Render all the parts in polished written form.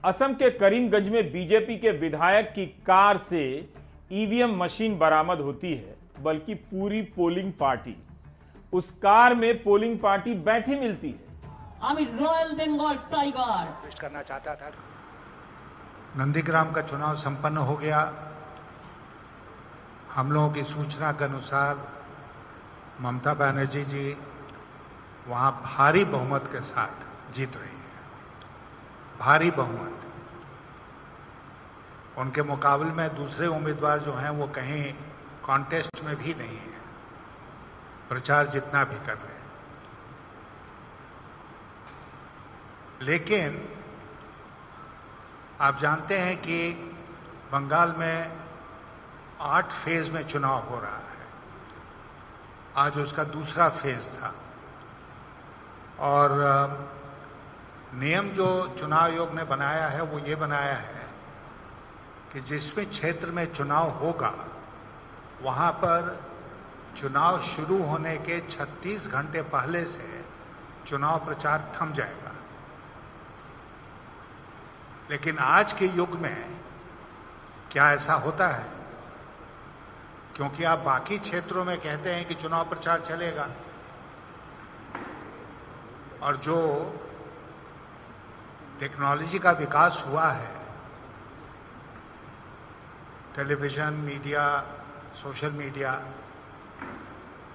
असम के करीमगंज में बीजेपी के विधायक की कार से ईवीएम मशीन बरामद होती है, बल्कि पूरी पोलिंग पार्टी उस कार में पोलिंग पार्टी बैठी मिलती है। रॉयल बंगाल टाइगर करना चाहता था। नंदीग्राम का चुनाव संपन्न हो गया। हम लोगों की सूचना के अनुसार ममता बनर्जी जी वहां भारी बहुमत के साथ जीत रही है। भारी बहुमत। उनके मुकाबले में दूसरे उम्मीदवार जो हैं वो कहीं कॉन्टेस्ट में भी नहीं है, प्रचार जितना भी कर रहे हैं। लेकिन आप जानते हैं कि बंगाल में 8 फेज में चुनाव हो रहा है। आज उसका दूसरा फेज था और नियम जो चुनाव आयोग ने बनाया है वो ये बनाया है कि जिसमें क्षेत्र में चुनाव होगा वहां पर चुनाव शुरू होने के 36 घंटे पहले से चुनाव प्रचार थम जाएगा। लेकिन आज के युग में क्या ऐसा होता है? क्योंकि आप बाकी क्षेत्रों में कहते हैं कि चुनाव प्रचार चलेगा और जो टेक्नोलॉजी का विकास हुआ है, टेलीविजन, मीडिया, सोशल मीडिया,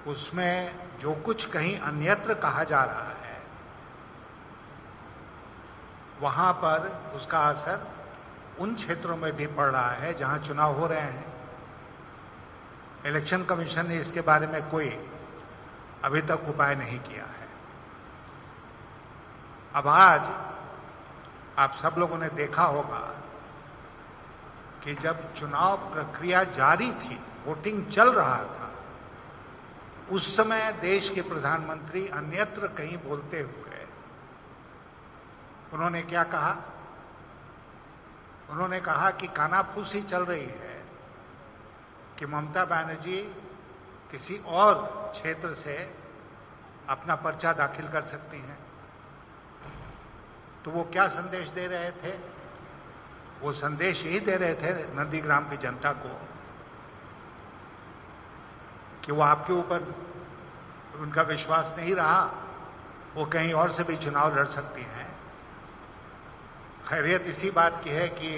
उसमें जो कुछ कहीं अन्यत्र कहा जा रहा है वहां पर उसका असर उन क्षेत्रों में भी पड़ रहा है जहां चुनाव हो रहे हैं। इलेक्शन कमीशन ने इसके बारे में कोई अभी तक उपाय नहीं किया है। अब आज आप सब लोगों ने देखा होगा कि जब चुनाव प्रक्रिया जारी थी, वोटिंग चल रहा था, उस समय देश के प्रधानमंत्री अन्यत्र कहीं बोलते हुए उन्होंने क्या कहा? उन्होंने कहा कि कानाफूसी चल रही है कि ममता बनर्जी किसी और क्षेत्र से अपना पर्चा दाखिल कर सकती हैं। तो वो क्या संदेश दे रहे थे? वो संदेश यही दे रहे थे नंदीग्राम की जनता को कि वो आपके ऊपर उनका विश्वास नहीं रहा, वो कहीं और से भी चुनाव लड़ सकती हैं। खैरियत इसी बात की है कि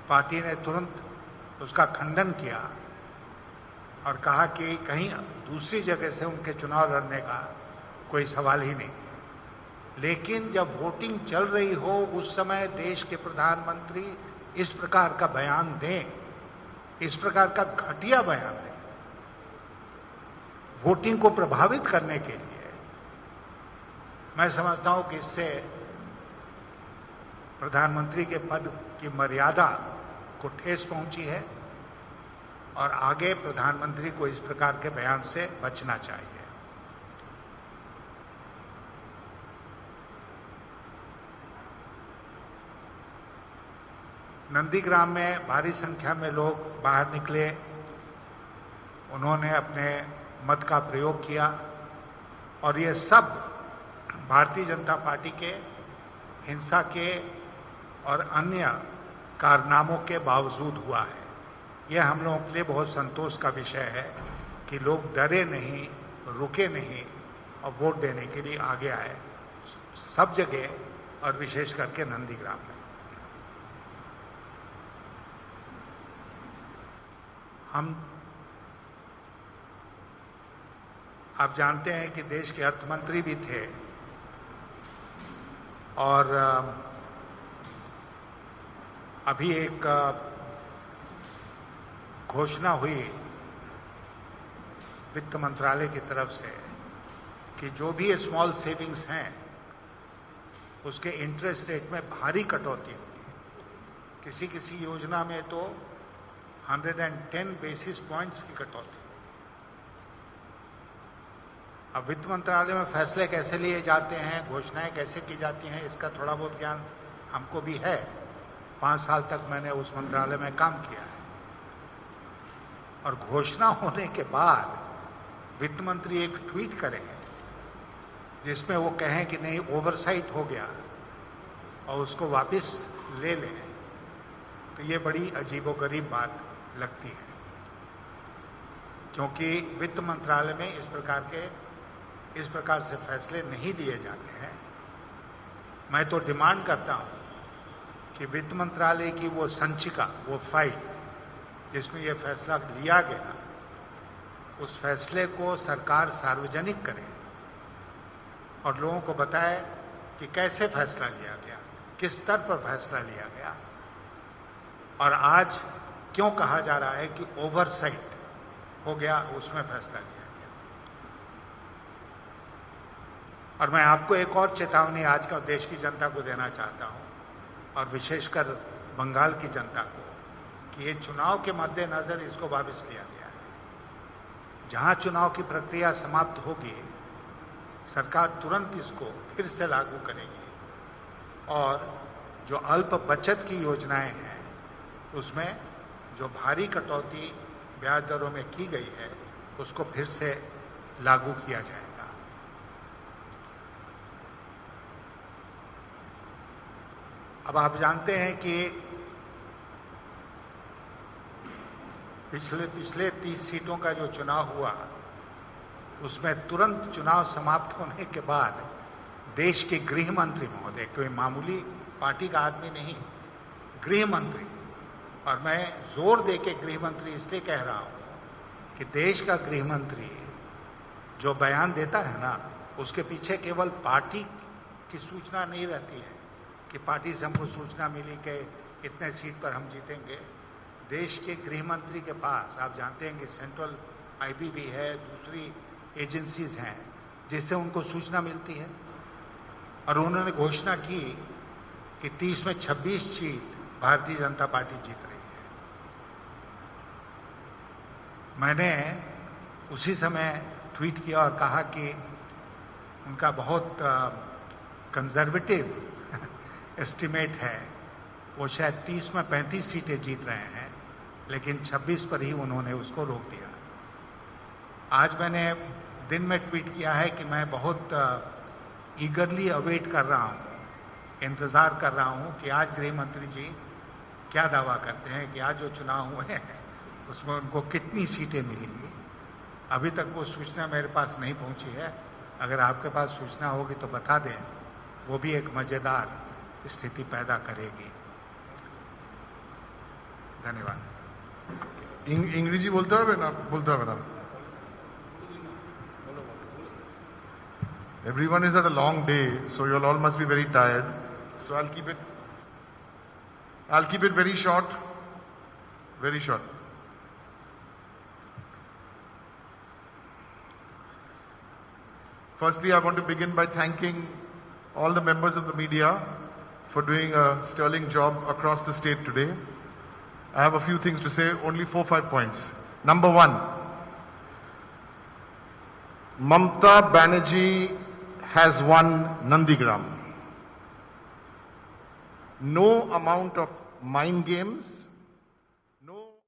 पार्टी ने तुरंत उसका खंडन किया और कहा कि कहीं दूसरी जगह से उनके चुनाव लड़ने का कोई सवाल ही नहीं। लेकिन जब वोटिंग चल रही हो उस समय देश के प्रधानमंत्री इस प्रकार का बयान दें, इस प्रकार का घटिया बयान दें वोटिंग को प्रभावित करने के लिए, मैं समझता हूं कि इससे प्रधानमंत्री के पद की मर्यादा को ठेस पहुंची है और आगे प्रधानमंत्री को इस प्रकार के बयान से बचना चाहिए। नंदीग्राम में भारी संख्या में लोग बाहर निकले, उन्होंने अपने मत का प्रयोग किया और ये सब भारतीय जनता पार्टी के हिंसा के और अन्य कारनामों के बावजूद हुआ है। यह हम लोगों के लिए बहुत संतोष का विषय है कि लोग डरे नहीं, रुके नहीं और वोट देने के लिए आगे आए, सब जगह और विशेष करके नंदीग्राम में। आप जानते हैं कि देश के अर्थमंत्री भी थे और अभी एक घोषणा हुई वित्त मंत्रालय की तरफ से कि जो भी स्मॉल सेविंग्स हैं उसके इंटरेस्ट रेट में भारी कटौती होगी। किसी किसी योजना में तो 110 बेसिस पॉइंट्स की कटौती। अब वित्त मंत्रालय में फैसले कैसे लिए जाते हैं, घोषणाएं कैसे की जाती हैं, इसका थोड़ा बहुत ज्ञान हमको भी है। 5 साल तक मैंने उस मंत्रालय में काम किया है और घोषणा होने के बाद वित्त मंत्री एक ट्वीट करेंगे जिसमें वो कहें कि नहीं, ओवरसाइट हो गया और उसको वापस ले लें, तो ये बड़ी अजीबोगरीब बात लगती है, क्योंकि वित्त मंत्रालय में इस प्रकार से फैसले नहीं लिए जाते हैं। मैं तो डिमांड करता हूं कि वित्त मंत्रालय की वो संचिका, वो फाइल जिसमें ये फैसला लिया गया, उस फैसले को सरकार सार्वजनिक करे और लोगों को बताए कि कैसे फैसला लिया गया, किस स्तर पर फैसला लिया गया, और आज क्यों कहा जा रहा है कि ओवरसाइट हो गया, उसमें फैसला लिया गया। और मैं आपको एक और चेतावनी आज का देश की जनता को देना चाहता हूं, और विशेषकर बंगाल की जनता को, कि ये चुनाव के मद्देनजर इसको वापस लिया गया है। जहां चुनाव की प्रक्रिया समाप्त होगी, सरकार तुरंत इसको फिर से लागू करेगी, और जो अल्प बचत की योजनाएं हैं उसमें जो भारी कटौती ब्याज दरों में की गई है उसको फिर से लागू किया जाएगा। अब आप जानते हैं कि पिछले 30 सीटों का जो चुनाव हुआ, उसमें तुरंत चुनाव समाप्त होने के बाद देश के गृह मंत्री महोदय, कोई मामूली पार्टी का आदमी नहीं, गृह मंत्री, और मैं जोर देके गृह मंत्री इसलिए कह रहा हूं कि देश का गृह मंत्री जो बयान देता है ना, उसके पीछे केवल पार्टी की सूचना नहीं रहती है कि पार्टी से हमको सूचना मिली कि इतने सीट पर हम जीतेंगे। देश के गृह मंत्री के पास, आप जानते हैं कि सेंट्रल आईबी है, दूसरी एजेंसीज हैं जिससे उनको सूचना मिलती है, और उन्होंने घोषणा की कि 30 में 26 सीट भारतीय जनता पार्टी जीत रही है। मैंने उसी समय ट्वीट किया और कहा कि उनका बहुत कंजर्वेटिव एस्टिमेट है, वो शायद 30 में 35 सीटें जीत रहे हैं, लेकिन 26 पर ही उन्होंने उसको रोक दिया। आज मैंने दिन में ट्वीट किया है कि मैं बहुत ईगरली अवेट कर रहा हूँ, इंतज़ार कर रहा हूँ कि आज गृह मंत्री जी क्या दावा करते हैं कि आज जो चुनाव हुए हैं उसमें उनको कितनी सीटें मिलेंगी। अभी तक वो सूचना मेरे पास नहीं पहुंची है, अगर आपके पास सूचना होगी तो बता दें, वो भी एक मज़ेदार स्थिति पैदा करेगी। धन्यवाद। इंग्लिश बोलते হবে না, बोलते হবে না। Everyone is at a long day, so you all must be very tired. So I'll keep it very short, very short. Firstly, I want to begin by thanking all the members of the media for doing a sterling job across the state today. I have a few things to say, only 4-5 points. Number one, Mamata Banerjee has won Nandigram. No amount of mind games,